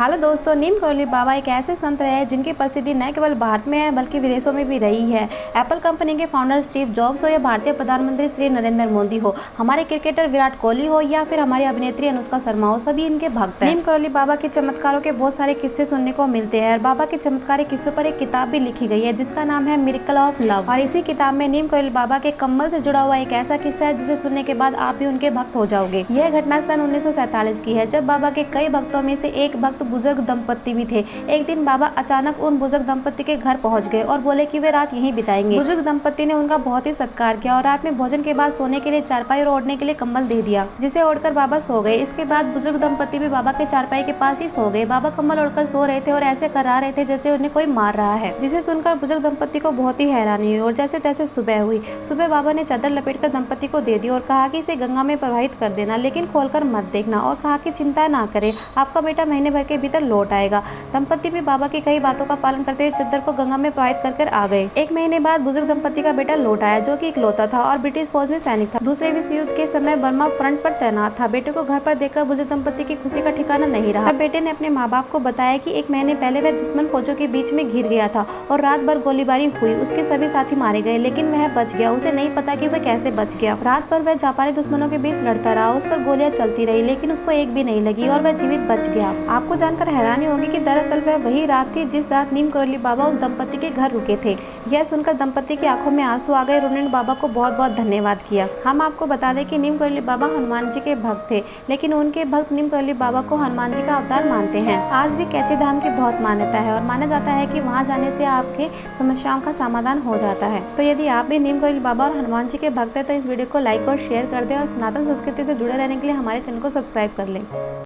Hello दोस्तों, नीम करौली बाबा एक ऐसे संत रहे हैं जिनकी प्रसिद्धि न केवल भारत में है बल्कि विदेशों में भी रही है। एप्पल कंपनी के फाउंडर स्टीव जॉब्स हो या भारतीय प्रधानमंत्री श्री नरेंद्र मोदी हो, हमारे क्रिकेटर विराट कोहली हो या फिर हमारी अभिनेत्री अनुष्का शर्मा हो, सभी इनके भक्त हैं। नीम करौली बाबा के चमत्कारों के बहुत सारे किस्से सुनने को मिलते हैं और बाबा के चमत्कारिक किस्सों पर एक किताब भी लिखी गई है जिसका नाम है मिरेकल ऑफ लव। और इसी किताब में नीम करौली बाबा के कम्बल से जुड़ा हुआ एक ऐसा किस्सा है जिसे सुनने के बाद आप भी उनके भक्त हो जाओगे। यह घटना सन 1947 की है, जब बाबा के कई भक्तों में से एक भक्त बुजुर्ग दंपत्ति भी थे। एक दिन बाबा अचानक उन बुजुर्ग दंपत्ति के घर पहुंच गए और बोले कि वे रात यहीं बिताएंगे। बुजुर्ग दंपत्ति ने उनका बहुत ही सत्कार किया और रात में भोजन के बाद सोने के लिए चारपाई और ओढ़ने के लिए कंबल दे दिया, जिसे ओढ़कर बाबा सो गए। इसके बाद बुजुर्ग दंपत्ति भी बाबा के चारपाई के पास ही सो गए। बाबा कंबल ओढ़कर सो रहे थे और ऐसे करा रहे थे जैसे उन्हें कोई मार रहा है, जिसे सुनकर बुजुर्ग दंपत्ति को बहुत ही हैरानी हुई और जैसे तैसे सुबह हुई। सुबह बाबा ने चादर लपेटकर दंपत्ति को दे दी और कहा कि इसे गंगा में प्रवाहित कर देना, लेकिन खोलकर मत देखना, और कहा कि चिंता ना करें, आपका बेटा महीने भर के भीतर लौट आएगा। दंपत्ति भी बाबा की कई बातों का पालन करते हुए चादर को गंगा में प्रवाहित कर आ गए। एक महीने बाद बुजुर्ग दंपत्ति का बेटा लौट आया, जो कि इकलौता था और ब्रिटिश फौज में सैनिक था। दूसरे विश्व युद्ध के समय बर्मा फ्रंट पर तैनात था। बेटे को घर पर देखकर बुजुर्ग दंपत्ति की खुशी का ठिकाना नहीं रहा। तब बेटे ने अपने माँ बाप को बताया कि एक महीने पहले वह दुश्मन फौजों के बीच में घिर गया था और रात भर गोलीबारी हुई। उसके सभी साथी मारे गए, लेकिन वह बच गया। उसे नहीं पता कि वह कैसे बच गया। रात भर वह जापानी दुश्मनों के बीच लड़ता रहा। उस पर गोलियां चलती रही, लेकिन उसको एक भी नहीं लगी और वह जीवित बच गया। आपको जानकर हैरानी होगी कि दरअसल वह वही रात थी जिस रात नीम करौली बाबा उस दंपत्ति के घर रुके थे। यह सुनकर दंपत्ति की आंखों में आंसू आ गए और उन्होंने बाबा को बहुत बहुत धन्यवाद किया। हम आपको बता दें कि नीम करौली बाबा हनुमान जी के भक्त थे, लेकिन उनके भक्त नीम करौली बाबा को हनुमान जी का अवतार मानते हैं। आज भी कैची धाम की बहुत मान्यता है और माना जाता है कि वहां जाने से आपके समस्याओं का समाधान हो जाता है। तो यदि आप भी नीम करौली बाबा और हनुमान जी के भक्त हैं तो इस वीडियो को लाइक और शेयर कर दें और सनातन संस्कृति से जुड़े रहने के लिए हमारे चैनल को सब्सक्राइब कर लें।